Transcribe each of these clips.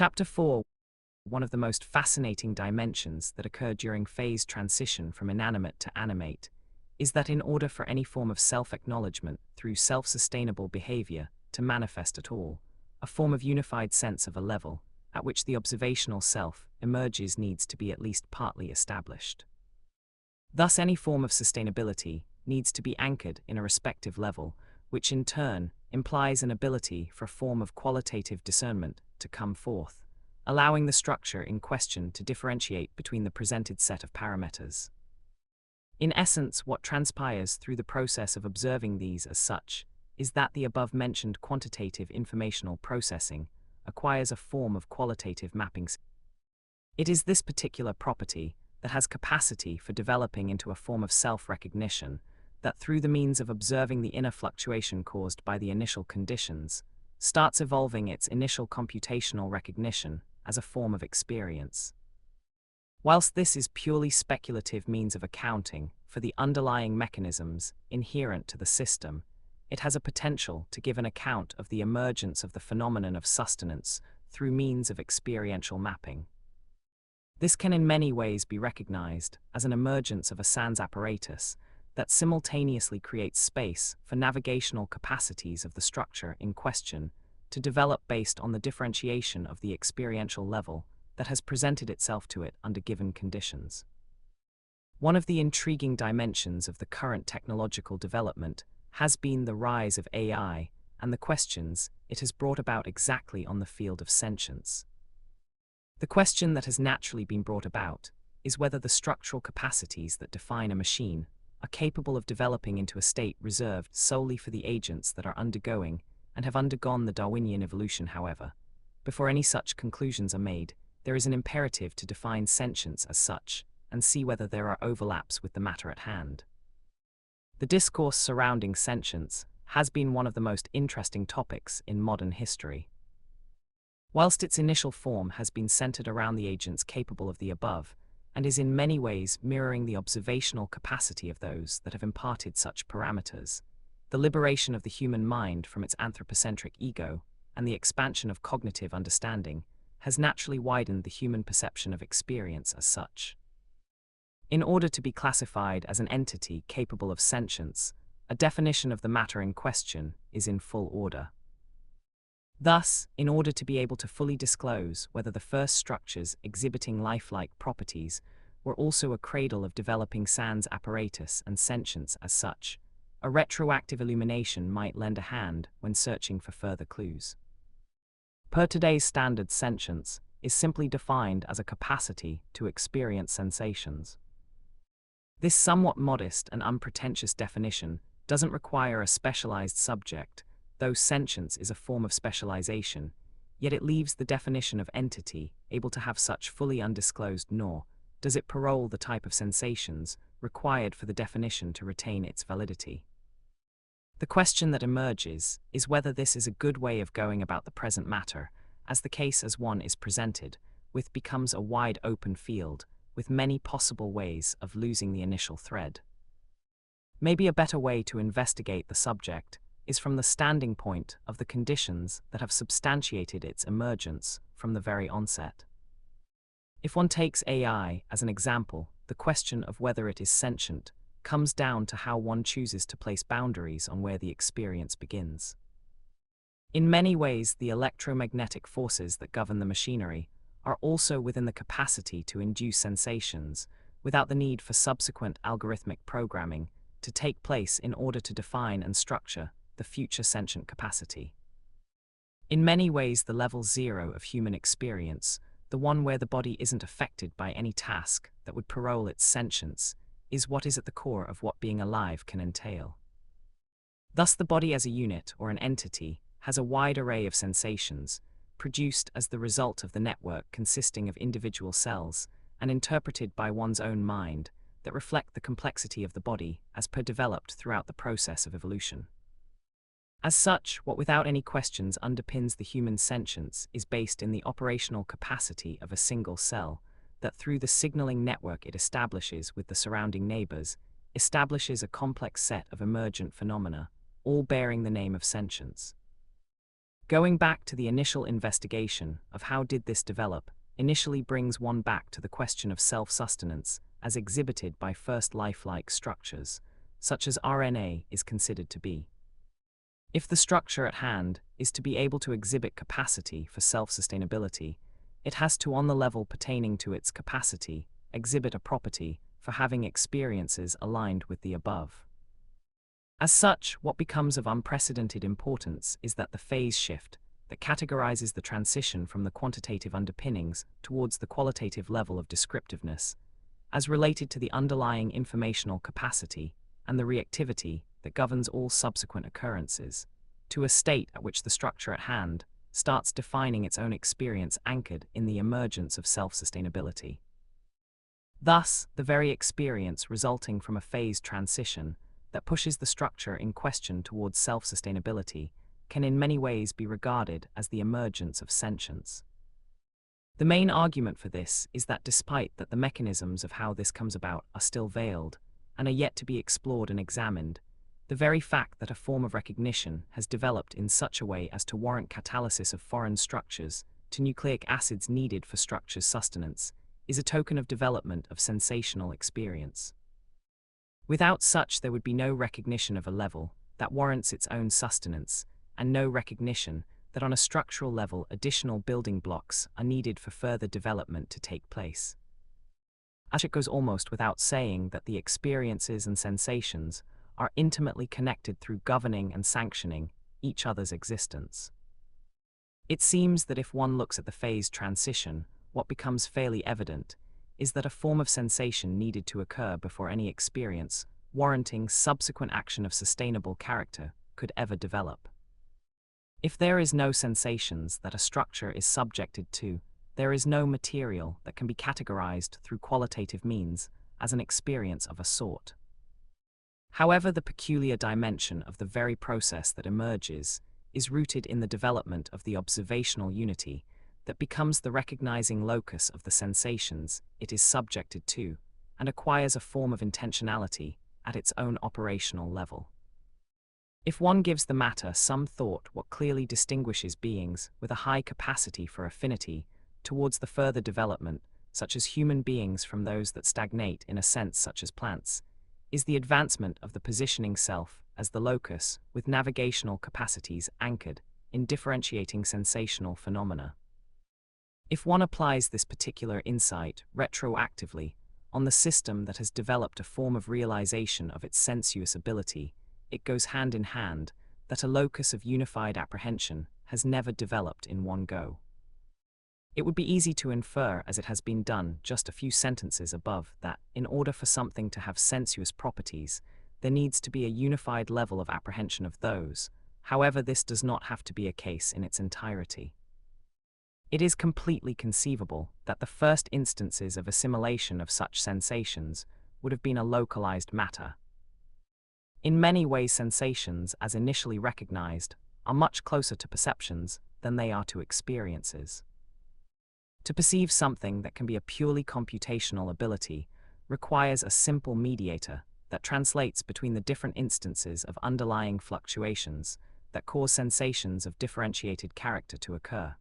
Chapter 4. One of the most fascinating dimensions that occur during phase transition from inanimate to animate is that in order for any form of self-acknowledgement through self-sustainable behavior to manifest at all, a form of unified sense of a level at which the observational self emerges needs to be at least partly established. Thus, any form of sustainability needs to be anchored in a respective level, which in turn implies an ability for a form of qualitative discernment to come forth, allowing the structure in question to differentiate between the presented set of parameters. In essence, what transpires through the process of observing these as such is that the above-mentioned quantitative informational processing acquires a form of qualitative mapping. It is this particular property that has capacity for developing into a form of self-recognition that, through the means of observing the inner fluctuation caused by the initial conditions, starts evolving its initial computational recognition as a form of experience. Whilst this is purely speculative means of accounting for the underlying mechanisms inherent to the system, it has a potential to give an account of the emergence of the phenomenon of sustenance through means of experiential mapping. This can in many ways be recognized as an emergence of a sans apparatus that simultaneously creates space for navigational capacities of the structure in question to develop based on the differentiation of the experiential level that has presented itself to it under given conditions. One of the intriguing dimensions of the current technological development has been the rise of AI and the questions it has brought about exactly on the field of sentience. The question that has naturally been brought about is whether the structural capacities that define a machine are capable of developing into a state reserved solely for the agents that are undergoing and have undergone the Darwinian evolution. However, before any such conclusions are made, there is an imperative to define sentience as such and see whether there are overlaps with the matter at hand. The discourse surrounding sentience has been one of the most interesting topics in modern history. Whilst its initial form has been centered around the agents capable of the above, and is in many ways mirroring the observational capacity of those that have imparted such parameters, the liberation of the human mind from its anthropocentric ego and the expansion of cognitive understanding has naturally widened the human perception of experience as such. In order to be classified as an entity capable of sentience, a definition of the matter in question is in full order. Thus, in order to be able to fully disclose whether the first structures exhibiting lifelike properties were also a cradle of developing sans apparatus and sentience as such, a retroactive illumination might lend a hand when searching for further clues. Per today's standard, sentience is simply defined as a capacity to experience sensations. This somewhat modest and unpretentious definition doesn't require a specialized subject, though sentience is a form of specialization, yet it leaves the definition of entity able to have such fully undisclosed, nor does it parole the type of sensations required for the definition to retain its validity. The question that emerges is whether this is a good way of going about the present matter, as the case as one is presented with becomes a wide open field, with many possible ways of losing the initial thread. Maybe a better way to investigate the subject is from the standing point of the conditions that have substantiated its emergence from the very onset. If one takes AI as an example, the question of whether it is sentient comes down to how one chooses to place boundaries on where the experience begins. In many ways, the electromagnetic forces that govern the machinery are also within the capacity to induce sensations without the need for subsequent algorithmic programming to take place in order to define and structure the future sentient capacity. In many ways, the level 0 of human experience, the one where the body isn't affected by any task that would parole its sentience, is what is at the core of what being alive can entail. Thus, the body as a unit or an entity has a wide array of sensations, produced as the result of the network consisting of individual cells and interpreted by one's own mind, that reflect the complexity of the body as per developed throughout the process of evolution. As such, what without any questions underpins the human sentience is based in the operational capacity of a single cell, that through the signaling network it establishes with the surrounding neighbors, establishes a complex set of emergent phenomena, all bearing the name of sentience. Going back to the initial investigation of how did this develop initially brings one back to the question of self-sustenance as exhibited by first lifelike structures, such as RNA is considered to be. If the structure at hand is to be able to exhibit capacity for self-sustainability, it has to, on the level pertaining to its capacity, exhibit a property for having experiences aligned with the above. As such, what becomes of unprecedented importance is that the phase shift that categorizes the transition from the quantitative underpinnings towards the qualitative level of descriptiveness, as related to the underlying informational capacity and the reactivity that governs all subsequent occurrences, to a state at which the structure at hand starts defining its own experience anchored in the emergence of self-sustainability. Thus, the very experience resulting from a phase transition that pushes the structure in question towards self-sustainability can in many ways be regarded as the emergence of sentience. The main argument for this is that despite that the mechanisms of how this comes about are still veiled and are yet to be explored and examined, the very fact that a form of recognition has developed in such a way as to warrant catalysis of foreign structures to nucleic acids needed for structures' sustenance is a token of development of sensational experience. Without such, there would be no recognition of a level that warrants its own sustenance, and no recognition that on a structural level additional building blocks are needed for further development to take place. As it goes almost without saying that the experiences and sensations are intimately connected through governing and sanctioning each other's existence. It seems that if one looks at the phase transition, what becomes fairly evident is that a form of sensation needed to occur before any experience warranting subsequent action of sustainable character could ever develop. If there is no sensations that a structure is subjected to, there is no material that can be categorized through qualitative means as an experience of a sort. However, the peculiar dimension of the very process that emerges is rooted in the development of the observational unity that becomes the recognizing locus of the sensations it is subjected to, and acquires a form of intentionality at its own operational level. If one gives the matter some thought, what clearly distinguishes beings with a high capacity for affinity towards the further development, such as human beings, from those that stagnate in a sense such as plants, is the advancement of the positioning self as the locus with navigational capacities anchored in differentiating sensational phenomena. If one applies this particular insight retroactively on the system that has developed a form of realization of its sensuous ability, it goes hand in hand that a locus of unified apprehension has never developed in one go. It would be easy to infer, as it has been done just a few sentences above, that in order for something to have sensuous properties, there needs to be a unified level of apprehension of those. However, this does not have to be a case in its entirety. It is completely conceivable that the first instances of assimilation of such sensations would have been a localized matter. In many ways, sensations, as initially recognized, are much closer to perceptions than they are to experiences. To perceive something that can be a purely computational ability requires a simple mediator that translates between the different instances of underlying fluctuations that cause sensations of differentiated character to occur.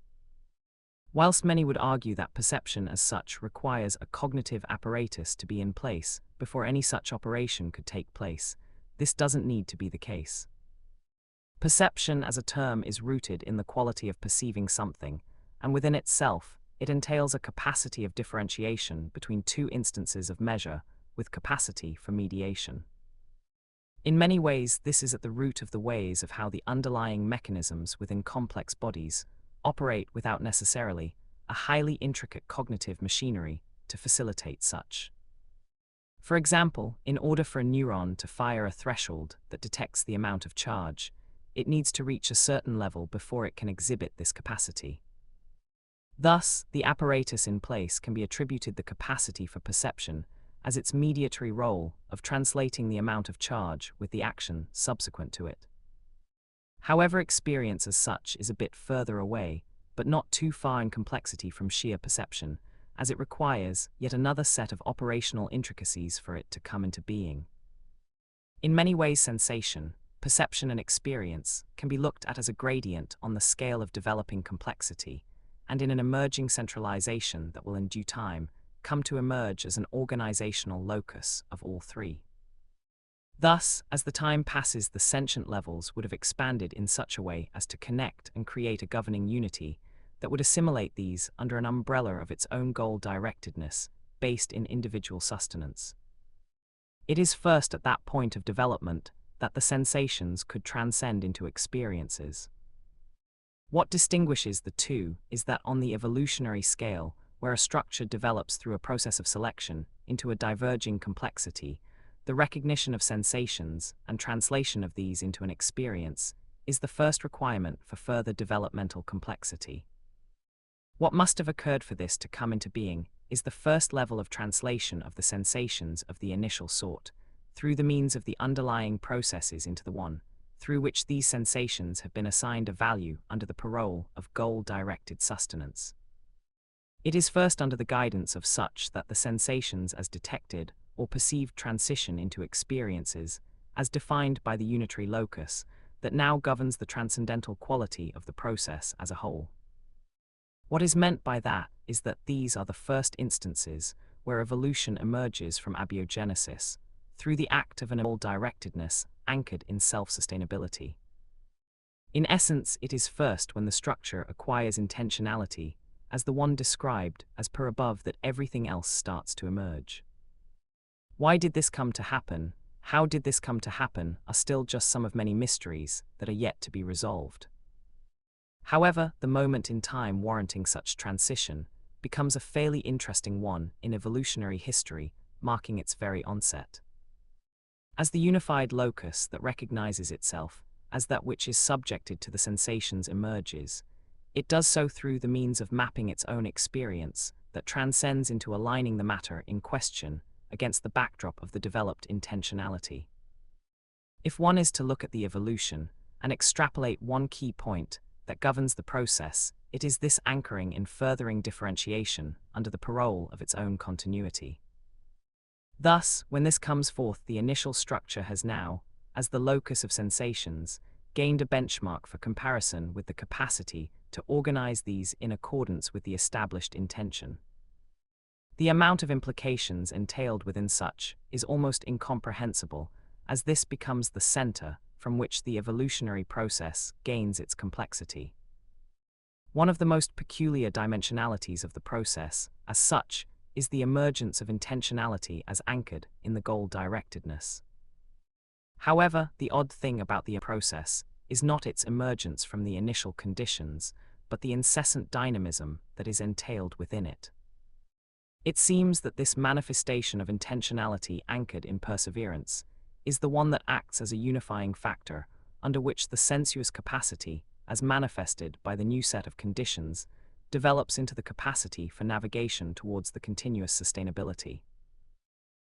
Whilst many would argue that perception as such requires a cognitive apparatus to be in place before any such operation could take place, this doesn't need to be the case. Perception as a term is rooted in the quality of perceiving something, and within itself, it entails a capacity of differentiation between two instances of measure with capacity for mediation. In many ways, this is at the root of the ways of how the underlying mechanisms within complex bodies operate without necessarily a highly intricate cognitive machinery to facilitate such. For example, in order for a neuron to fire a threshold that detects the amount of charge, it needs to reach a certain level before it can exhibit this capacity. Thus, the apparatus in place can be attributed the capacity for perception as its mediatory role of translating the amount of charge with the action subsequent to it. However, experience as such is a bit further away, but not too far in complexity from sheer perception, as it requires yet another set of operational intricacies for it to come into being. In many ways, sensation, perception and experience can be looked at as a gradient on the scale of developing complexity, and in an emerging centralization that will in due time come to emerge as an organizational locus of all three. Thus, as the time passes, the sentient levels would have expanded in such a way as to connect and create a governing unity that would assimilate these under an umbrella of its own goal-directedness, based in individual sustenance. It is first at that point of development that the sensations could transcend into experiences. What distinguishes the two is that on the evolutionary scale, where a structure develops through a process of selection into a diverging complexity, the recognition of sensations and translation of these into an experience is the first requirement for further developmental complexity. What must have occurred for this to come into being is the first level of translation of the sensations of the initial sort, through the means of the underlying processes into the one, through which these sensations have been assigned a value under the parole of goal-directed sustenance. It is first under the guidance of such that the sensations as detected or perceived transition into experiences, as defined by the unitary locus, that now governs the transcendental quality of the process as a whole. What is meant by that is that these are the first instances where evolution emerges from abiogenesis, through the act of an all-directedness anchored in self-sustainability. In essence, it is first when the structure acquires intentionality, as the one described as per above, that everything else starts to emerge. Why did this come to happen? How did this come to happen are still just some of many mysteries that are yet to be resolved. However, the moment in time warranting such transition becomes a fairly interesting one in evolutionary history, marking its very onset. As the unified locus that recognizes itself as that which is subjected to the sensations emerges, it does so through the means of mapping its own experience that transcends into aligning the matter in question against the backdrop of the developed intentionality. If one is to look at the evolution and extrapolate one key point that governs the process, it is this anchoring in furthering differentiation under the parole of its own continuity. Thus, when this comes forth, the initial structure has now, as the locus of sensations, gained a benchmark for comparison with the capacity to organize these in accordance with the established intention. The amount of implications entailed within such is almost incomprehensible, as this becomes the center from which the evolutionary process gains its complexity. One of the most peculiar dimensionalities of the process, as such, is the emergence of intentionality as anchored in the goal-directedness. However, the odd thing about the process is not its emergence from the initial conditions, but the incessant dynamism that is entailed within it. It seems that this manifestation of intentionality anchored in perseverance is the one that acts as a unifying factor under which the sensuous capacity, as manifested by the new set of conditions, develops into the capacity for navigation towards the continuous sustainability.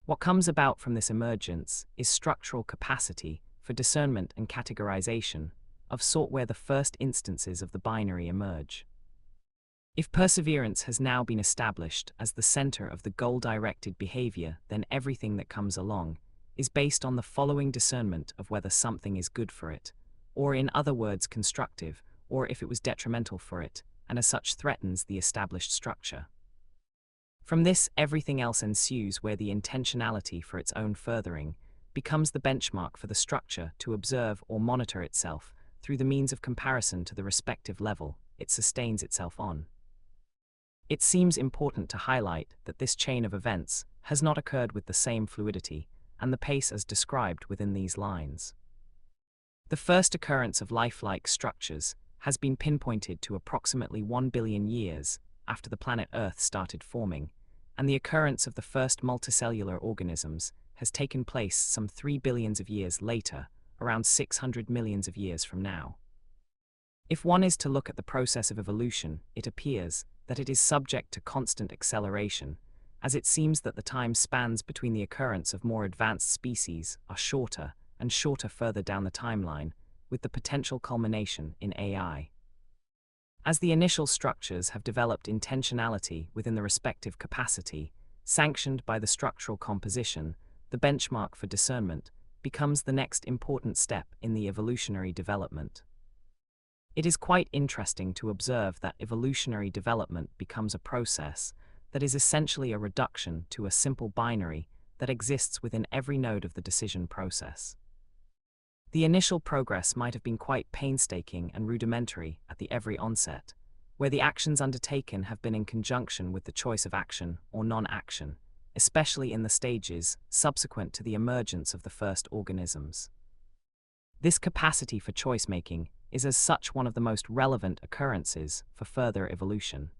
What comes about from this emergence is structural capacity for discernment and categorization, of sort where the first instances of the binary emerge. If perseverance has now been established as the center of the goal-directed behavior, then everything that comes along is based on the following discernment of whether something is good for it, or in other words constructive, or if it was detrimental for it, and as such threatens the established structure. From this, everything else ensues, where the intentionality for its own furthering becomes the benchmark for the structure to observe or monitor itself through the means of comparison to the respective level it sustains itself on. It seems important to highlight that this chain of events has not occurred with the same fluidity and the pace as described within these lines. The first occurrence of lifelike structures has been pinpointed to approximately 1 billion years after the planet Earth started forming, and the occurrence of the first multicellular organisms has taken place some 3 billions of years later, around 600 millions of years from now. If one is to look at the process of evolution, it appears that it is subject to constant acceleration, as it seems that the time spans between the occurrence of more advanced species are shorter and shorter further down the timeline, with the potential culmination in AI. As the initial structures have developed intentionality within the respective capacity, sanctioned by the structural composition, the benchmark for discernment becomes the next important step in the evolutionary development. It is quite interesting to observe that evolutionary development becomes a process that is essentially a reduction to a simple binary that exists within every node of the decision process. The initial progress might have been quite painstaking and rudimentary at the every onset, where the actions undertaken have been in conjunction with the choice of action or non-action, especially in the stages subsequent to the emergence of the first organisms. This capacity for choice-making is as such one of the most relevant occurrences for further evolution.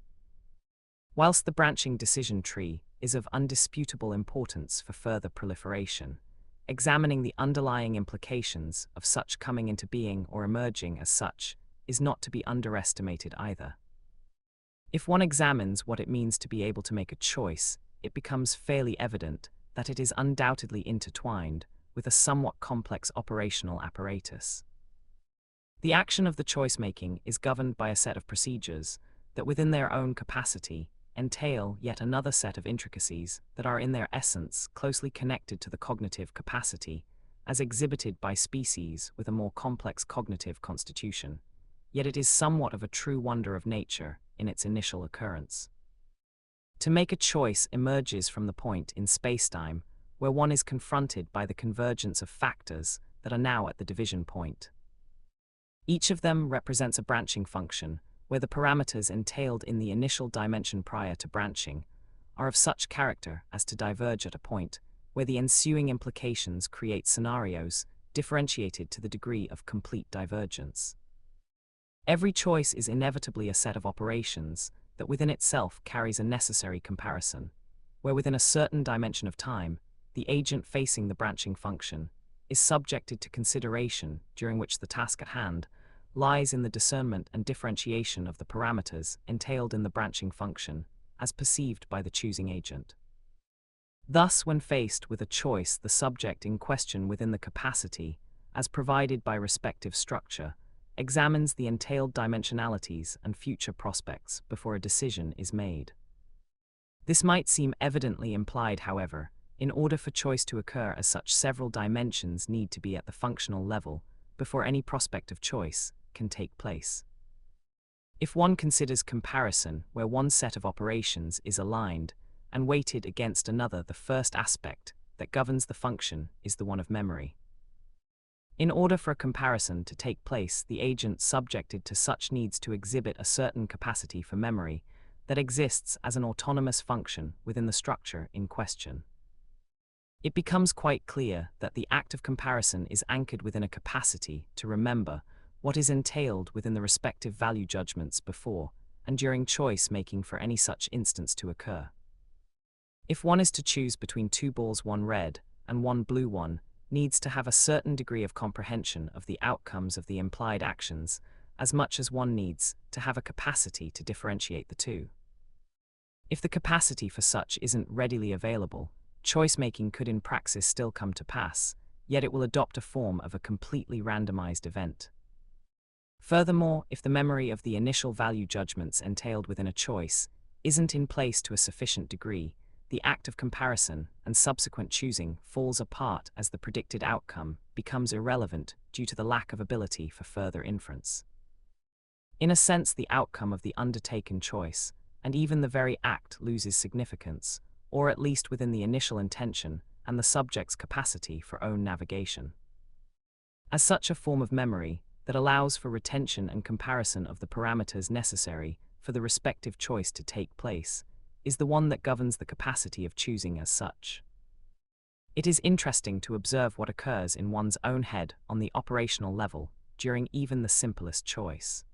Whilst the branching decision tree is of undisputable importance for further proliferation, examining the underlying implications of such coming into being or emerging as such is not to be underestimated either. If one examines what it means to be able to make a choice, it becomes fairly evident that it is undoubtedly intertwined with a somewhat complex operational apparatus. The action of the choice-making is governed by a set of procedures that within their own capacity entail yet another set of intricacies that are in their essence closely connected to the cognitive capacity, as exhibited by species with a more complex cognitive constitution, yet it is somewhat of a true wonder of nature in its initial occurrence. To make a choice emerges from the point in spacetime where one is confronted by the convergence of factors that are now at the division point. Each of them represents a branching function, where the parameters entailed in the initial dimension prior to branching are of such character as to diverge at a point where the ensuing implications create scenarios differentiated to the degree of complete divergence. Every choice is inevitably a set of operations that within itself carries a necessary comparison, where within a certain dimension of time, the agent facing the branching function is subjected to consideration during which the task at hand lies in the discernment and differentiation of the parameters entailed in the branching function as perceived by the choosing agent. Thus, when faced with a choice, the subject in question within the capacity, as provided by respective structure, examines the entailed dimensionalities and future prospects before a decision is made. This might seem evidently implied, however. In order for choice to occur as such, several dimensions need to be at the functional level before any prospect of choice can take place. If one considers comparison, where one set of operations is aligned and weighted against another, the first aspect that governs the function is the one of memory. In order for a comparison to take place, the agent subjected to such needs to exhibit a certain capacity for memory that exists as an autonomous function within the structure in question. It becomes quite clear that the act of comparison is anchored within a capacity to remember what is entailed within the respective value judgments before and during choice making for any such instance to occur. If one is to choose between two balls, one red and one blue, one needs to have a certain degree of comprehension of the outcomes of the implied actions as much as one needs to have a capacity to differentiate the two. If the capacity for such isn't readily available, choice-making could in praxis still come to pass, yet it will adopt a form of a completely randomized event. Furthermore, if the memory of the initial value judgments entailed within a choice isn't in place to a sufficient degree, the act of comparison and subsequent choosing falls apart as the predicted outcome becomes irrelevant due to the lack of ability for further inference. In a sense, the outcome of the undertaken choice, and even the very act, loses significance, or at least within the initial intention and the subject's capacity for own navigation. As such, a form of memory that allows for retention and comparison of the parameters necessary for the respective choice to take place is the one that governs the capacity of choosing as such. It is interesting to observe what occurs in one's own head on the operational level during even the simplest choice.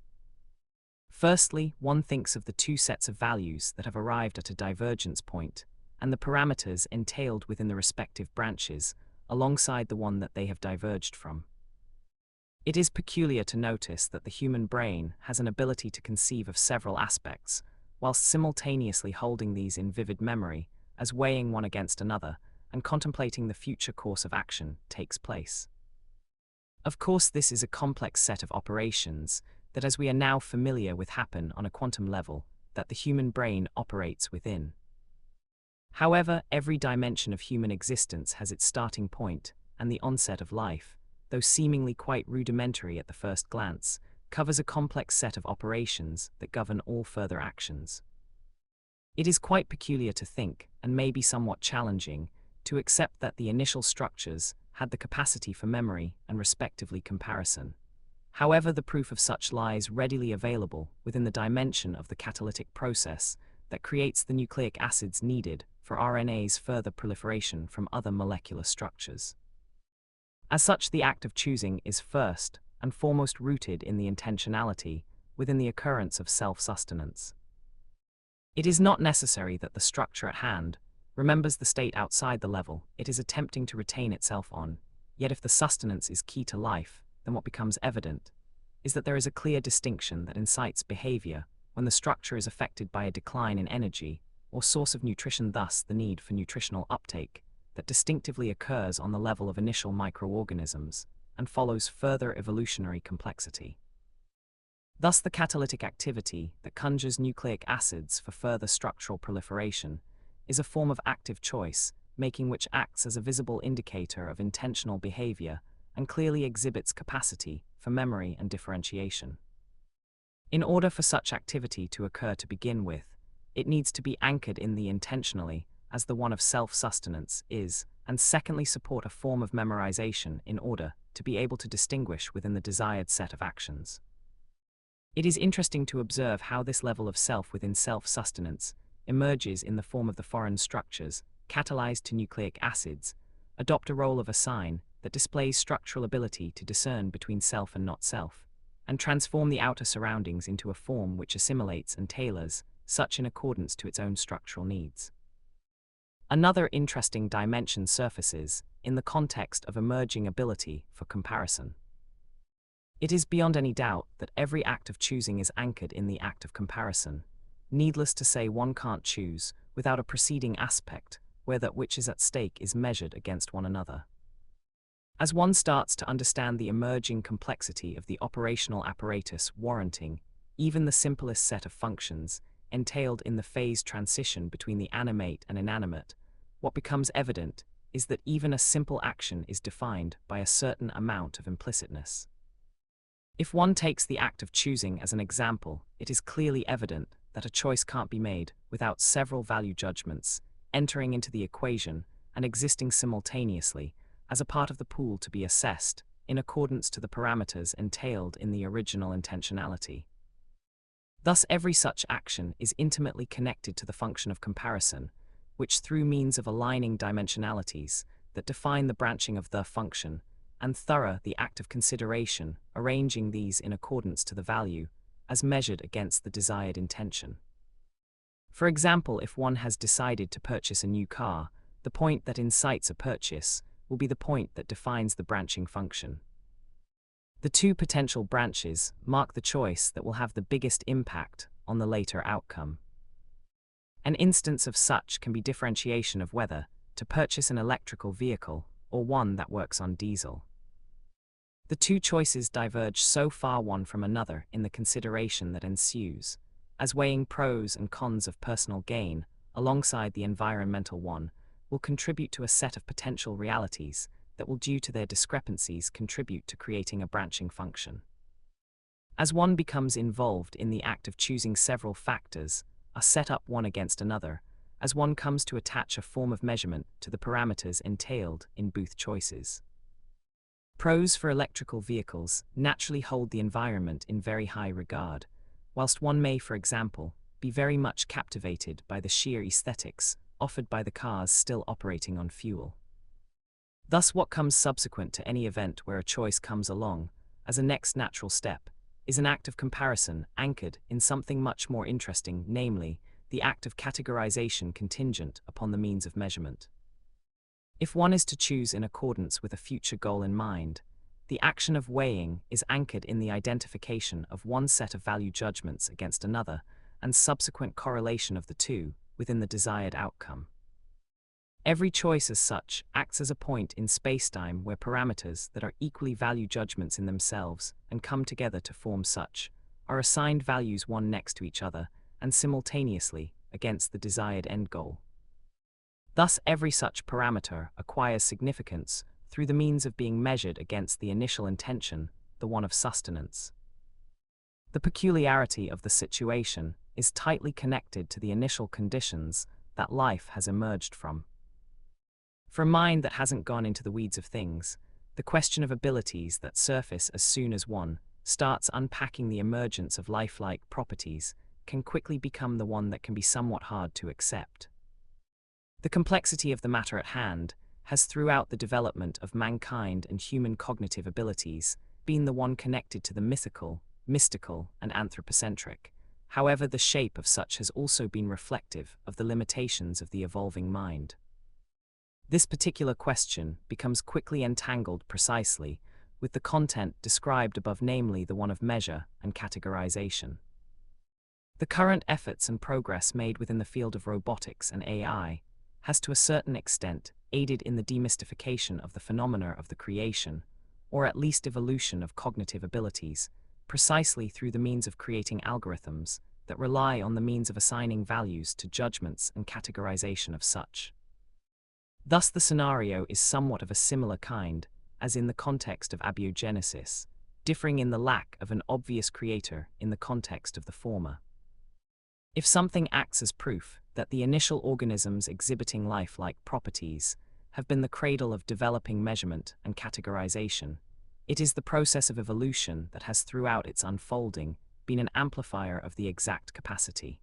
Firstly, one thinks of the two sets of values that have arrived at a divergence point and the parameters entailed within the respective branches, alongside the one that they have diverged from. It is peculiar to notice that the human brain has an ability to conceive of several aspects, whilst simultaneously holding these in vivid memory, as weighing one against another, and contemplating the future course of action takes place. Of course, this is a complex set of operations that, as we are now familiar with, happen on a quantum level that the human brain operates within. However, every dimension of human existence has its starting point and the onset of life, though seemingly quite rudimentary at the first glance, covers a complex set of operations that govern all further actions. It is quite peculiar to think, and may be somewhat challenging, to accept that the initial structures had the capacity for memory and respectively comparison. However, the proof of such lies readily available within the dimension of the catalytic process that creates the nucleic acids needed for RNA's further proliferation from other molecular structures. As such, the act of choosing is first and foremost rooted in the intentionality within the occurrence of self-sustenance. It is not necessary that the structure at hand remembers the state outside the level it is attempting to retain itself on, yet if the sustenance is key to life, then what becomes evident is that there is a clear distinction that incites behavior when the structure is affected by a decline in energy or source of nutrition, thus the need for nutritional uptake that distinctively occurs on the level of initial microorganisms and follows further evolutionary complexity. Thus, the catalytic activity that conjures nucleic acids for further structural proliferation is a form of active choice, making which acts as a visible indicator of intentional behavior and clearly exhibits capacity for memory and differentiation. In order for such activity to occur to begin with, it needs to be anchored in the intentionally, as the one of self-sustenance is, and secondly support a form of memorization in order to be able to distinguish within the desired set of actions. It is interesting to observe how this level of self within self-sustenance emerges in the form of the foreign structures, catalyzed to nucleic acids, adopt a role of a sign that displays structural ability to discern between self and not self, and transform the outer surroundings into a form which assimilates and tailors such in accordance to its own structural needs. Another interesting dimension surfaces in the context of emerging ability for comparison. It is beyond any doubt that every act of choosing is anchored in the act of comparison. Needless to say, one can't choose without a preceding aspect where that which is at stake is measured against one another. As one starts to understand the emerging complexity of the operational apparatus warranting even the simplest set of functions entailed in the phase transition between the animate and inanimate, what becomes evident is that even a simple action is defined by a certain amount of implicitness. If one takes the act of choosing as an example, it is clearly evident that a choice can't be made without several value judgments entering into the equation and existing simultaneously as a part of the pool to be assessed in accordance to the parameters entailed in the original intentionality. Thus, every such action is intimately connected to the function of comparison, which through means of aligning dimensionalities that define the branching of the function, and thorough the act of consideration, arranging these in accordance to the value, as measured against the desired intention. For example, if one has decided to purchase a new car, the point that incites a purchase will be the point that defines the branching function. The two potential branches mark the choice that will have the biggest impact on the later outcome. An instance of such can be differentiation of whether to purchase an electrical vehicle or one that works on diesel. The two choices diverge so far one from another in the consideration that ensues, as weighing pros and cons of personal gain alongside the environmental one will contribute to a set of potential realities that will, due to their discrepancies, contribute to creating a branching function. As one becomes involved in the act of choosing, several factors are set up one against another, as one comes to attach a form of measurement to the parameters entailed in both choices. Pros for electrical vehicles naturally hold the environment in very high regard, whilst one may, for example, be very much captivated by the sheer aesthetics offered by the cars still operating on fuel. Thus, what comes subsequent to any event where a choice comes along, as a next natural step, is an act of comparison anchored in something much more interesting, namely, the act of categorization contingent upon the means of measurement. If one is to choose in accordance with a future goal in mind, the action of weighing is anchored in the identification of one set of value judgments against another, and subsequent correlation of the two within the desired outcome. Every choice as such acts as a point in spacetime where parameters that are equally value judgments in themselves and come together to form such are assigned values one next to each other and simultaneously against the desired end goal. Thus, every such parameter acquires significance through the means of being measured against the initial intention, the one of sustenance. The peculiarity of the situation is tightly connected to the initial conditions that life has emerged from. For a mind that hasn't gone into the weeds of things, the question of abilities that surface as soon as one starts unpacking the emergence of lifelike properties can quickly become the one that can be somewhat hard to accept. The complexity of the matter at hand has, throughout the development of mankind and human cognitive abilities, been the one connected to the mythical, mystical, and anthropocentric. However, the shape of such has also been reflective of the limitations of the evolving mind. This particular question becomes quickly entangled precisely with the content described above, namely the one of measure and categorization. The current efforts and progress made within the field of robotics and AI has to a certain extent aided in the demystification of the phenomena of the creation, or at least evolution of cognitive abilities, precisely through the means of creating algorithms that rely on the means of assigning values to judgments and categorization of such. Thus the scenario is somewhat of a similar kind, as in the context of abiogenesis, differing in the lack of an obvious creator in the context of the former. If something acts as proof that the initial organisms exhibiting life-like properties have been the cradle of developing measurement and categorization, it is the process of evolution that has throughout its unfolding been an amplifier of the exact capacity.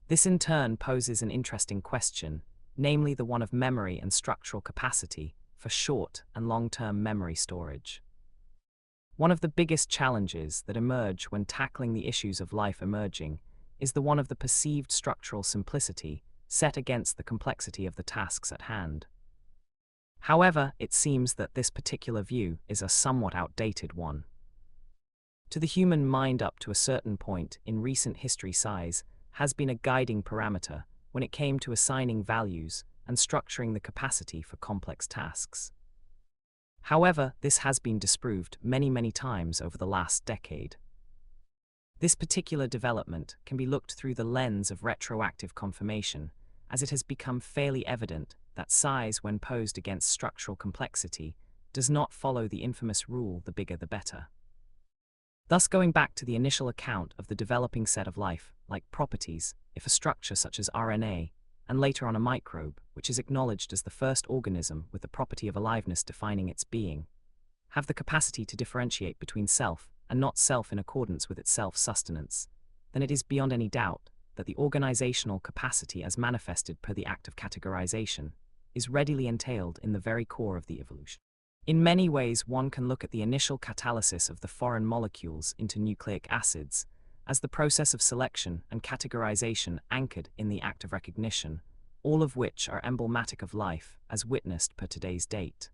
This in turn poses an interesting question, namely the one of memory and structural capacity for short and long-term memory storage. One of the biggest challenges that emerge when tackling the issues of life emerging is the one of the perceived structural simplicity set against the complexity of the tasks at hand. However, it seems that this particular view is a somewhat outdated one. To the human mind, up to a certain point in recent history, size has been a guiding parameter when it came to assigning values and structuring the capacity for complex tasks. However, this has been disproved many times over the last decade. This particular development can be looked through the lens of retroactive confirmation, as it has become fairly evident that size, when posed against structural complexity, does not follow the infamous rule, the bigger the better. Thus, going back to the initial account of the developing set of life-like properties, if a structure such as RNA, and later on a microbe, which is acknowledged as the first organism with the property of aliveness defining its being, have the capacity to differentiate between self and not self in accordance with its self-sustenance, then it is beyond any doubt that the organizational capacity as manifested per the act of categorization is readily entailed in the very core of the evolution. In many ways, one can look at the initial catalysis of the foreign molecules into nucleic acids as the process of selection and categorization anchored in the act of recognition, all of which are emblematic of life as witnessed per today's date.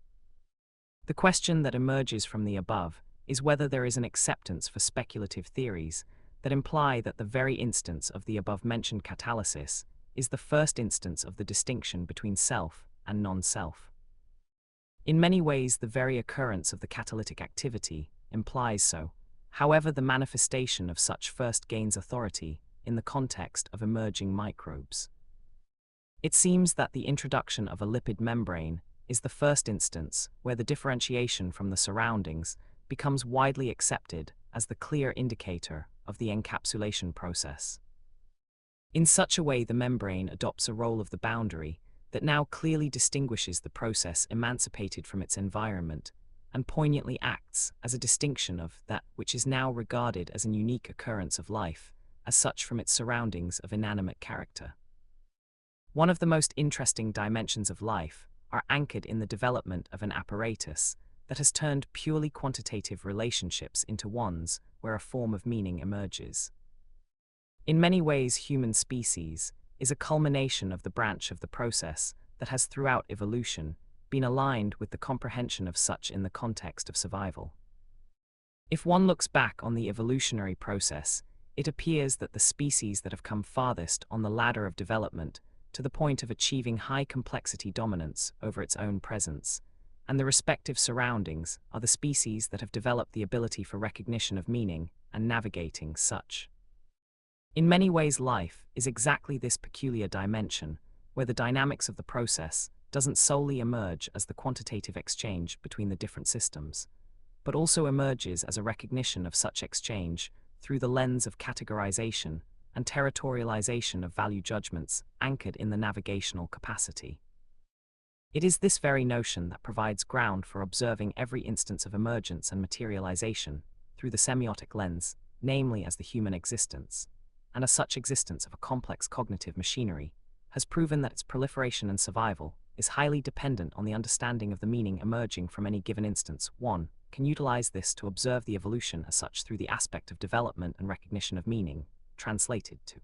The question that emerges from the above is whether there is an acceptance for speculative theories that imply that the very instance of the above-mentioned catalysis is the first instance of the distinction between self and non-self. In many ways, the very occurrence of the catalytic activity implies so. However, the manifestation of such first gains authority in the context of emerging microbes. It seems that the introduction of a lipid membrane is the first instance where the differentiation from the surroundings becomes widely accepted as the clear indicator of the encapsulation process. In such a way, the membrane adopts a role of the boundary that now clearly distinguishes the process emancipated from its environment and poignantly acts as a distinction of that which is now regarded as an unique occurrence of life, as such from its surroundings of inanimate character. One of the most interesting dimensions of life are anchored in the development of an apparatus that has turned purely quantitative relationships into ones where a form of meaning emerges. In many ways, human species is a culmination of the branch of the process that has throughout evolution been aligned with the comprehension of such in the context of survival. If one looks back on the evolutionary process, it appears that the species that have come farthest on the ladder of development to the point of achieving high complexity dominance over its own presence, and the respective surroundings are the species that have developed the ability for recognition of meaning and navigating such. In many ways, life is exactly this peculiar dimension, where the dynamics of the process doesn't solely emerge as the quantitative exchange between the different systems, but also emerges as a recognition of such exchange through the lens of categorization and territorialization of value judgments anchored in the navigational capacity. It is this very notion that provides ground for observing every instance of emergence and materialization through the semiotic lens, namely as the human existence, and as such existence of a complex cognitive machinery, has proven that its proliferation and survival is highly dependent on the understanding of the meaning emerging from any given instance. One can utilize this to observe the evolution as such through the aspect of development and recognition of meaning, translated to.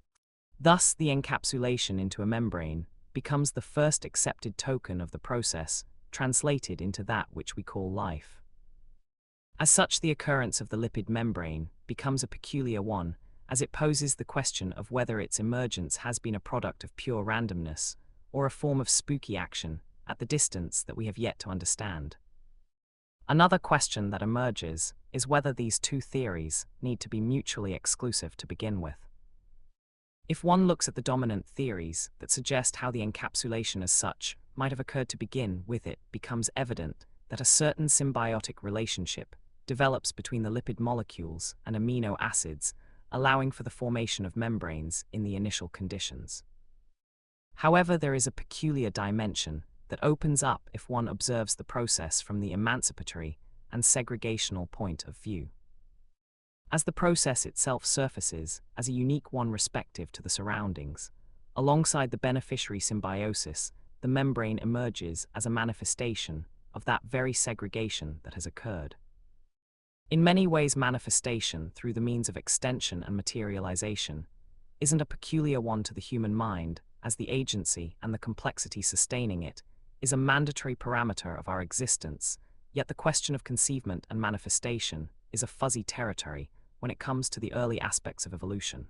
Thus, the encapsulation into a membrane becomes the first accepted token of the process, translated into that which we call life. As such, the occurrence of the lipid membrane becomes a peculiar one, as it poses the question of whether its emergence has been a product of pure randomness, or a form of spooky action, at the distance that we have yet to understand. Another question that emerges is whether these two theories need to be mutually exclusive to begin with. If one looks at the dominant theories that suggest how the encapsulation as such might have occurred to begin with, it becomes evident that a certain symbiotic relationship develops between the lipid molecules and amino acids, allowing for the formation of membranes in the initial conditions. However, there is a peculiar dimension that opens up if one observes the process from the emancipatory and segregational point of view. As the process itself surfaces as a unique one respective to the surroundings, alongside the beneficiary symbiosis, the membrane emerges as a manifestation of that very segregation that has occurred. In many ways, manifestation through the means of extension and materialization isn't a peculiar one to the human mind, as the agency and the complexity sustaining it is a mandatory parameter of our existence, yet the question of conceivement and manifestation is a fuzzy territory when it comes to the early aspects of evolution.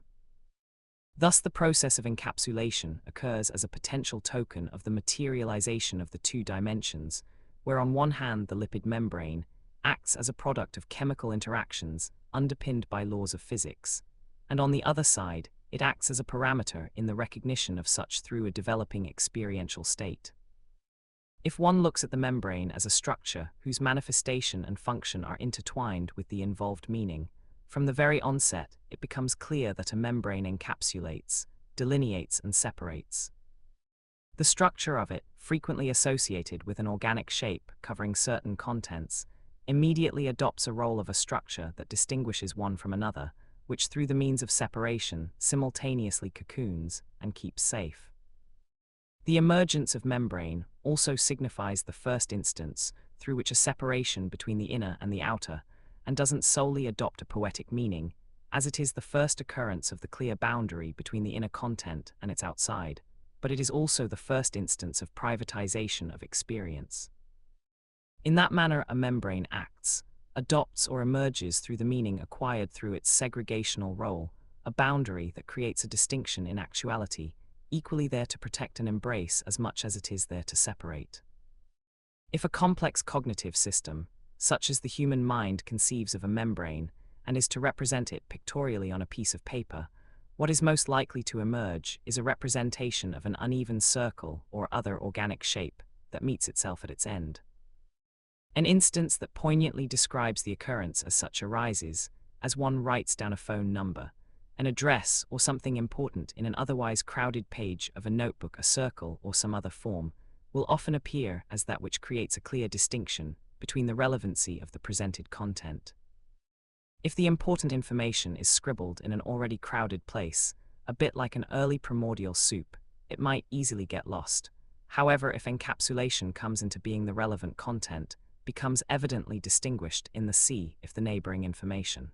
Thus, the process of encapsulation occurs as a potential token of the materialization of the two dimensions, where on one hand the lipid membrane acts as a product of chemical interactions underpinned by laws of physics, and on the other side, it acts as a parameter in the recognition of such through a developing experiential state. If one looks at the membrane as a structure whose manifestation and function are intertwined with the involved meaning, from the very onset it becomes clear that a membrane encapsulates, delineates, and separates. The structure of it, frequently associated with an organic shape covering certain contents, immediately adopts a role of a structure that distinguishes one from another, which through the means of separation simultaneously cocoons and keeps safe. The emergence of membrane also signifies the first instance through which a separation between the inner and the outer, and doesn't solely adopt a poetic meaning, as it is the first occurrence of the clear boundary between the inner content and its outside, but it is also the first instance of privatization of experience. In that manner, a membrane acts, adopts or emerges through the meaning acquired through its segregational role, a boundary that creates a distinction in actuality, equally there to protect and embrace as much as it is there to separate. If a complex cognitive system, such as the human mind, conceives of a membrane and is to represent it pictorially on a piece of paper, what is most likely to emerge is a representation of an uneven circle or other organic shape that meets itself at its end. An instance that poignantly describes the occurrence as such arises as one writes down a phone number, an address, or something important in an otherwise crowded page of a notebook. A circle or some other form will often appear as that which creates a clear distinction between the relevancy of the presented content. If the important information is scribbled in an already crowded place, a bit like an early primordial soup, it might easily get lost. However, if encapsulation comes into being, the relevant content becomes evidently distinguished in the sea if the neighboring information.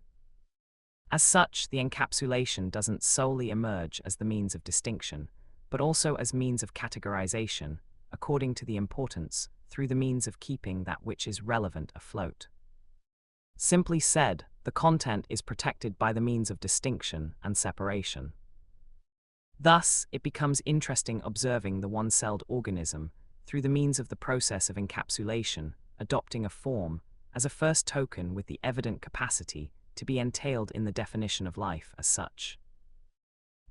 As such, the encapsulation doesn't solely emerge as the means of distinction, but also as means of categorization, according to the importance, through the means of keeping that which is relevant afloat. Simply said, the content is protected by the means of distinction and separation. Thus, it becomes interesting observing the one-celled organism through the means of the process of encapsulation, adopting a form as a first token with the evident capacity to be entailed in the definition of life as such.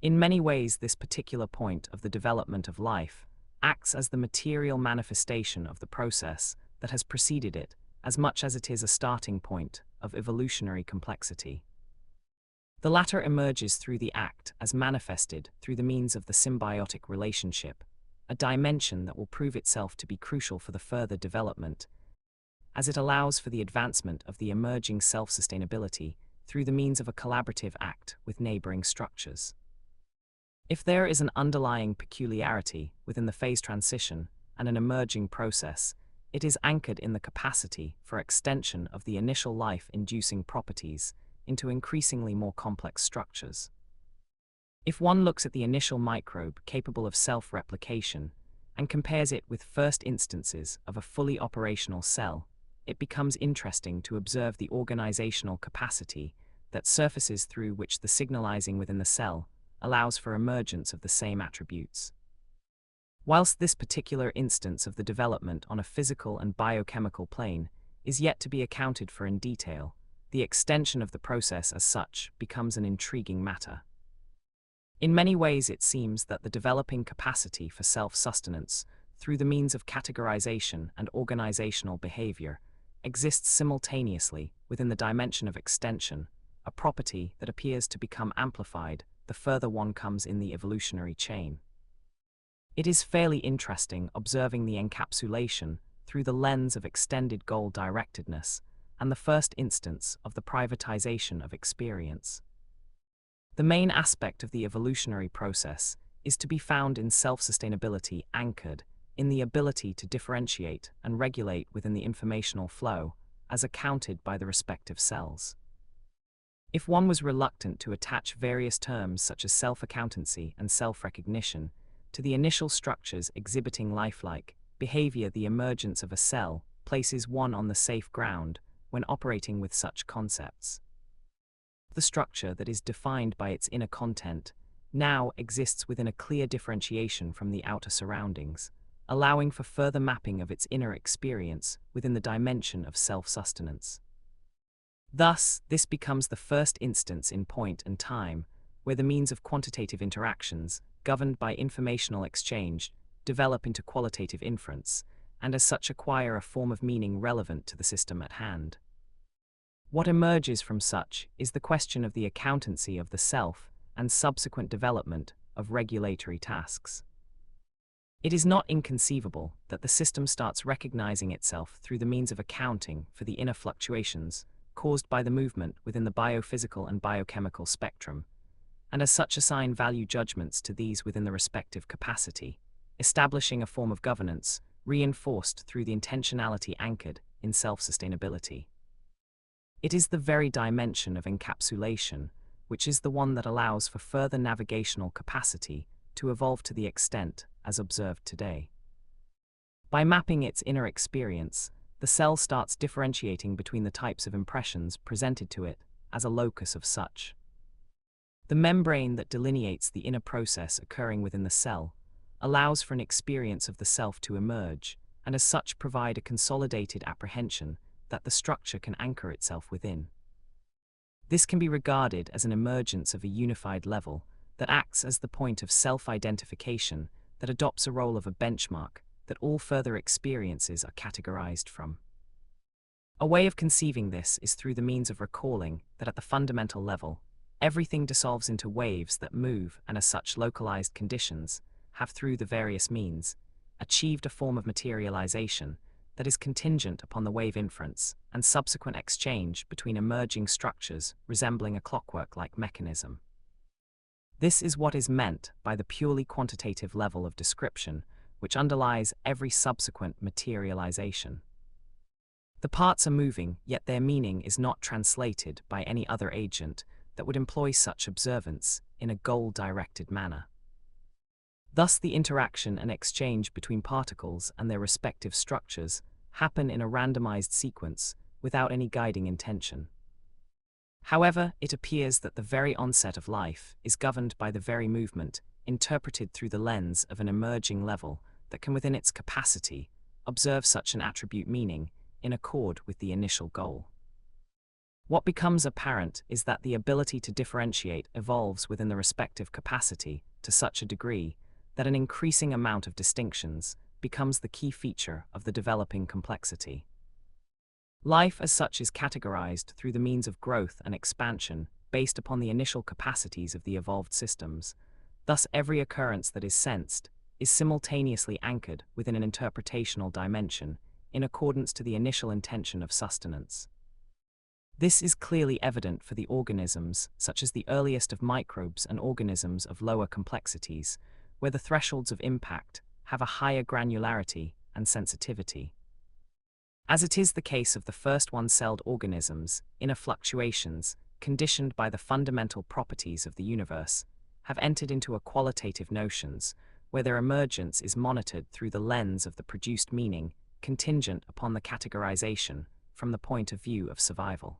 In many ways, this particular point of the development of life acts as the material manifestation of the process that has preceded it, as much as it is a starting point of evolutionary complexity. The latter emerges through the act as manifested through the means of the symbiotic relationship, a dimension that will prove itself to be crucial for the further development, as it allows for the advancement of the emerging self-sustainability through the means of a collaborative act with neighboring structures. If there is an underlying peculiarity within the phase transition and an emerging process, it is anchored in the capacity for extension of the initial life-inducing properties into increasingly more complex structures. If one looks at the initial microbe capable of self-replication and compares it with first instances of a fully operational cell, it becomes interesting to observe the organizational capacity that surfaces through which the signalizing within the cell allows for emergence of the same attributes. Whilst this particular instance of the development on a physical and biochemical plane is yet to be accounted for in detail, the extension of the process as such becomes an intriguing matter. In many ways it seems that the developing capacity for self-sustenance through the means of categorization and organizational behavior exists simultaneously within the dimension of extension, a property that appears to become amplified the further one comes in the evolutionary chain. It is fairly interesting observing the encapsulation through the lens of extended goal-directedness and the first instance of the privatization of experience. The main aspect of the evolutionary process is to be found in self-sustainability anchored in the ability to differentiate and regulate within the informational flow as accounted by the respective cells. If one was reluctant to attach various terms such as self-accountancy and self-recognition to the initial structures exhibiting lifelike behavior, the emergence of a cell places one on the safe ground when operating with such concepts. The structure that is defined by its inner content now exists within a clear differentiation from the outer surroundings, allowing for further mapping of its inner experience within the dimension of self-sustenance. Thus, this becomes the first instance in point and time where the means of quantitative interactions, governed by informational exchange, develop into qualitative inference, and as such acquire a form of meaning relevant to the system at hand. What emerges from such is the question of the accountancy of the self and subsequent development of regulatory tasks. It is not inconceivable that the system starts recognizing itself through the means of accounting for the inner fluctuations caused by the movement within the biophysical and biochemical spectrum, and as such assign value judgments to these within the respective capacity, establishing a form of governance reinforced through the intentionality anchored in self-sustainability. It is the very dimension of encapsulation which is the one that allows for further navigational capacity to evolve to the extent as observed today. By mapping its inner experience, the cell starts differentiating between the types of impressions presented to it as a locus of such. The membrane that delineates the inner process occurring within the cell allows for an experience of the self to emerge, and as such provide a consolidated apprehension that the structure can anchor itself within. This can be regarded as an emergence of a unified level that acts as the point of self-identification that adopts a role of a benchmark that all further experiences are categorized from. A way of conceiving this is through the means of recalling that at the fundamental level, everything dissolves into waves that move, and as such localized conditions have through the various means achieved a form of materialization that is contingent upon the wave inference and subsequent exchange between emerging structures resembling a clockwork-like mechanism. This is what is meant by the purely quantitative level of description which underlies every subsequent materialization. The parts are moving, yet their meaning is not translated by any other agent that would employ such observance in a goal-directed manner. Thus the interaction and exchange between particles and their respective structures happen in a randomized sequence without any guiding intention. However, it appears that the very onset of life is governed by the very movement interpreted through the lens of an emerging level that can within its capacity observe such an attribute meaning in accord with the initial goal. What becomes apparent is that the ability to differentiate evolves within the respective capacity to such a degree that an increasing amount of distinctions becomes the key feature of the developing complexity. Life as such is categorized through the means of growth and expansion based upon the initial capacities of the evolved systems. Thus, every occurrence that is sensed is simultaneously anchored within an interpretational dimension in accordance to the initial intention of sustenance. This is clearly evident for the organisms, such as the earliest of microbes and organisms of lower complexities, where the thresholds of impact have a higher granularity and sensitivity. As it is the case of the first one-celled organisms, inner fluctuations, conditioned by the fundamental properties of the universe, have entered into a qualitative notions, where their emergence is monitored through the lens of the produced meaning, contingent upon the categorization from the point of view of survival.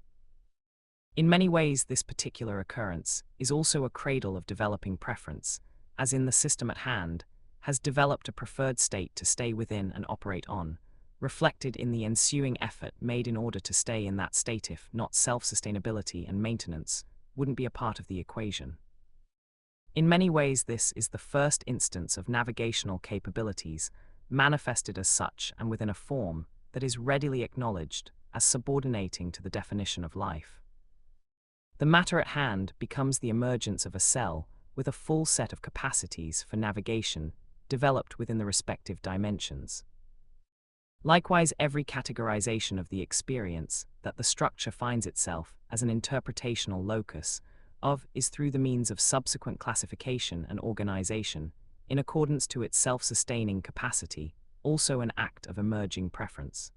In many ways, this particular occurrence is also a cradle of developing preference, as in the system at hand, has developed a preferred state to stay within and operate on, reflected in the ensuing effort made in order to stay in that state if not self-sustainability and maintenance wouldn't be a part of the equation. In many ways, this is the first instance of navigational capabilities manifested as such and within a form that is readily acknowledged as subordinating to the definition of life. The matter at hand becomes the emergence of a cell with a full set of capacities for navigation developed within the respective dimensions. Likewise, every categorization of the experience that the structure finds itself as an interpretational locus of is through the means of subsequent classification and organization, in accordance to its self-sustaining capacity, also an act of emerging preference.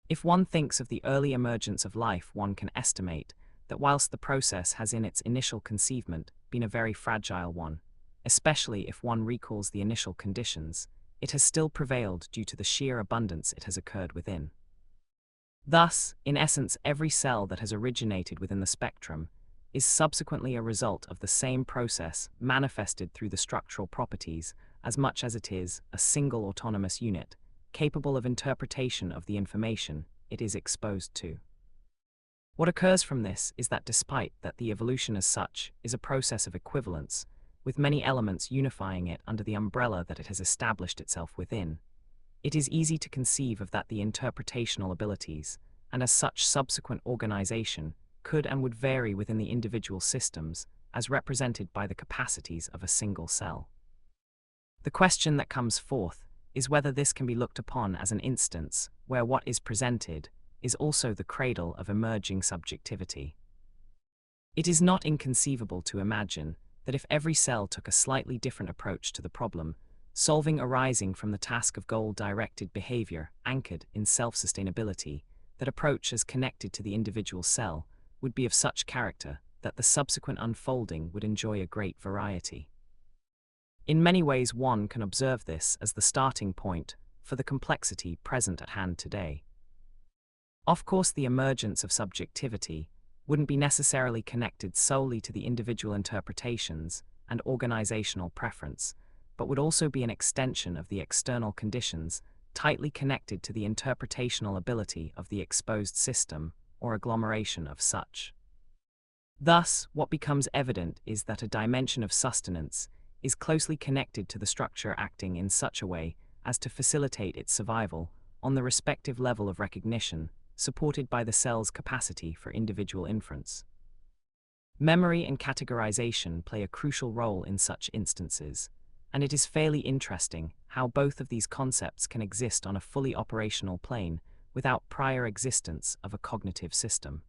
If one thinks of the early emergence of life, one can estimate that whilst the process has in its initial conceivement been a very fragile one, especially if one recalls the initial conditions, it has still prevailed due to the sheer abundance it has occurred within. Thus, in essence, every cell that has originated within the spectrum is subsequently a result of the same process manifested through the structural properties as much as it is a single autonomous unit, capable of interpretation of the information it is exposed to. What occurs from this is that despite that the evolution as such is a process of equivalence, with many elements unifying it under the umbrella that it has established itself within, it is easy to conceive of that the interpretational abilities, and as such subsequent organization, could and would vary within the individual systems, as represented by the capacities of a single cell. The question that comes forth is whether this can be looked upon as an instance where what is presented is also the cradle of emerging subjectivity. It is not inconceivable to imagine that if every cell took a slightly different approach to the problem, solving arising from the task of goal-directed behavior anchored in self-sustainability, that approach as connected to the individual cell would be of such character that the subsequent unfolding would enjoy a great variety. In many ways, one can observe this as the starting point for the complexity present at hand today. Of course, the emergence of subjectivity wouldn't be necessarily connected solely to the individual interpretations and organizational preference, but would also be an extension of the external conditions tightly connected to the interpretational ability of the exposed system or agglomeration of such. Thus, what becomes evident is that a dimension of sustenance is closely connected to the structure acting in such a way as to facilitate its survival on the respective level of recognition, supported by the cell's capacity for individual inference. Memory and categorization play a crucial role in such instances, and it is fairly interesting how both of these concepts can exist on a fully operational plane without prior existence of a cognitive system.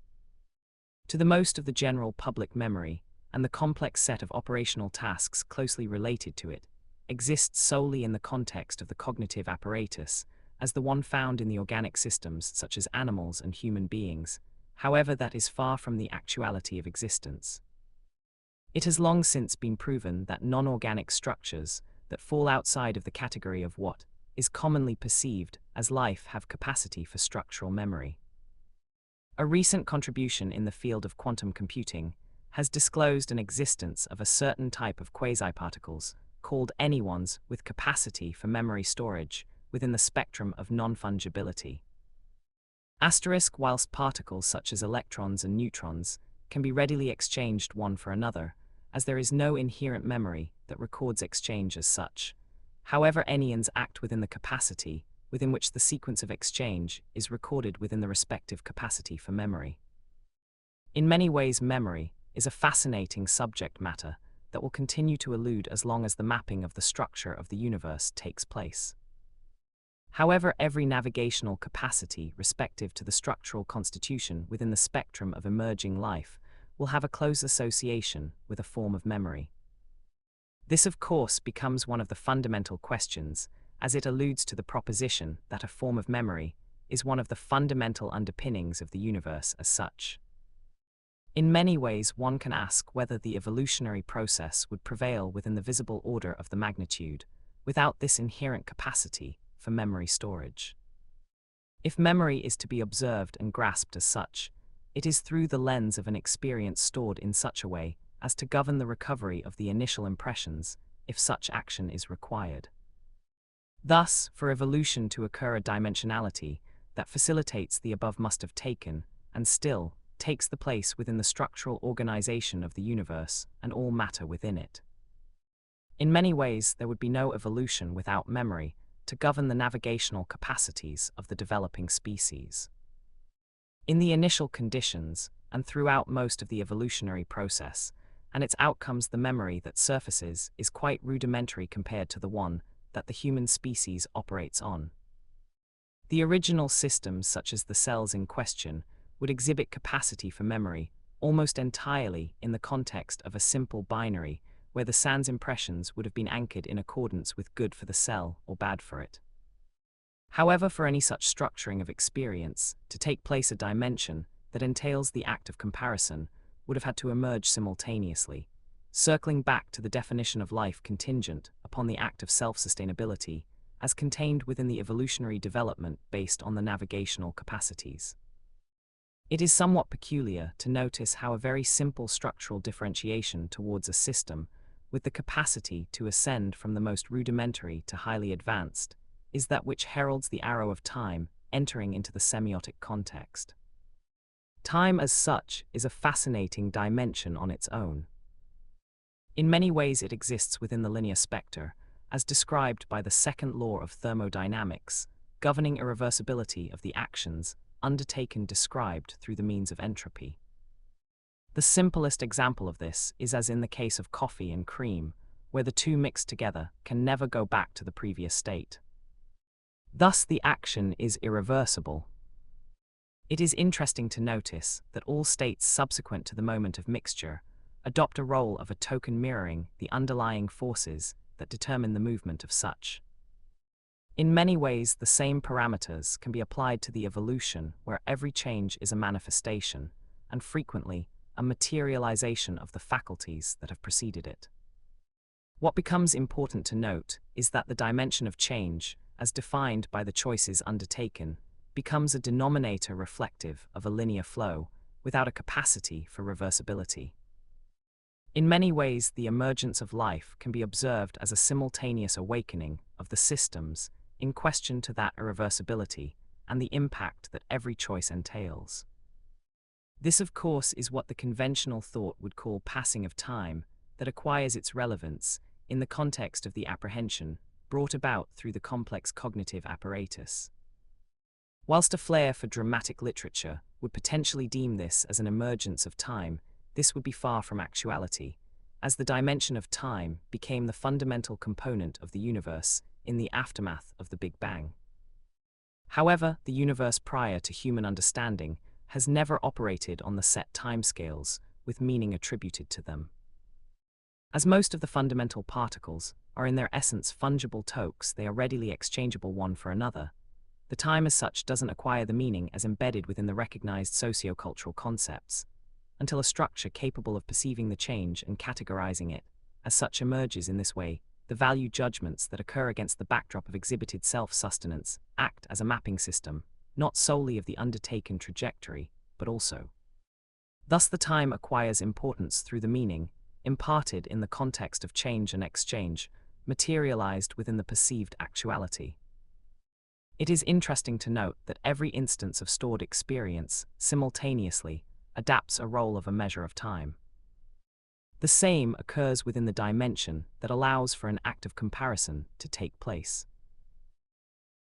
To the most of the general public memory, and the complex set of operational tasks closely related to it, exists solely in the context of the cognitive apparatus, as the one found in the organic systems such as animals and human beings. However, that is far from the actuality of existence. It has long since been proven that non-organic structures that fall outside of the category of what is commonly perceived as life have capacity for structural memory. A recent contribution in the field of quantum computing has disclosed an existence of a certain type of quasi-particles, called anyons, with capacity for memory storage within the spectrum of non-fungibility. Whilst particles such as electrons and neutrons can be readily exchanged one for another, as there is no inherent memory that records exchange as such. However, anyons act within the capacity within which the sequence of exchange is recorded within the respective capacity for memory. In many ways, memory is a fascinating subject matter that will continue to elude as long as the mapping of the structure of the universe takes place. However, every navigational capacity respective to the structural constitution within the spectrum of emerging life will have a close association with a form of memory. This, of course, becomes one of the fundamental questions, as it alludes to the proposition that a form of memory is one of the fundamental underpinnings of the universe as such. In many ways, one can ask whether the evolutionary process would prevail within the visible order of the magnitude without this inherent capacity for memory storage. If memory is to be observed and grasped as such, it is through the lens of an experience stored in such a way as to govern the recovery of the initial impressions, if such action is required. Thus, for evolution to occur, a dimensionality that facilitates the above must have taken, and still takes the place within the structural organization of the universe and all matter within it. In many ways, there would be no evolution without memory to govern the navigational capacities of the developing species. In the initial conditions, and throughout most of the evolutionary process, and its outcomes, the memory that surfaces is quite rudimentary compared to the one that the human species operates on. The original systems, such as the cells in question, would exhibit capacity for memory almost entirely in the context of a simple binary, where the sans impressions would have been anchored in accordance with good for the cell or bad for it. However, for any such structuring of experience to take place, a dimension that entails the act of comparison would have had to emerge simultaneously, circling back to the definition of life contingent upon the act of self-sustainability as contained within the evolutionary development based on the navigational capacities. It is somewhat peculiar to notice how a very simple structural differentiation towards a system with the capacity to ascend from the most rudimentary to highly advanced is that which heralds the arrow of time entering into the semiotic context. Time as such is a fascinating dimension on its own. In many ways it exists within the linear spectre, as described by the second law of thermodynamics, governing irreversibility of the actions undertaken described through the means of entropy. The simplest example of this is as in the case of coffee and cream, where the two mixed together can never go back to the previous state. Thus the action is irreversible. It is interesting to notice that all states subsequent to the moment of mixture adopt a role of a token mirroring the underlying forces that determine the movement of such. In many ways, the same parameters can be applied to the evolution where every change is a manifestation, and frequently a materialization of the faculties that have preceded it. What becomes important to note is that the dimension of change, as defined by the choices undertaken, becomes a denominator reflective of a linear flow without a capacity for reversibility. In many ways, the emergence of life can be observed as a simultaneous awakening of the systems in question to that irreversibility and the impact that every choice entails. This, of course, is what the conventional thought would call passing of time that acquires its relevance in the context of the apprehension brought about through the complex cognitive apparatus. Whilst a flair for dramatic literature would potentially deem this as an emergence of time, this would be far from actuality, as the dimension of time became the fundamental component of the universe in the aftermath of the Big Bang. However, the universe prior to human understanding has never operated on the set timescales with meaning attributed to them. As most of the fundamental particles are in their essence fungible tokes, they are readily exchangeable one for another. The time as such doesn't acquire the meaning as embedded within the recognized sociocultural concepts, until a structure capable of perceiving the change and categorizing it as such emerges. In this way, the value judgments that occur against the backdrop of exhibited self-sustenance act as a mapping system, not solely of the undertaken trajectory, but also. Thus the time acquires importance through the meaning, imparted in the context of change and exchange, materialized within the perceived actuality. It is interesting to note that every instance of stored experience simultaneously adapts a role of a measure of time. The same occurs within the dimension that allows for an act of comparison to take place.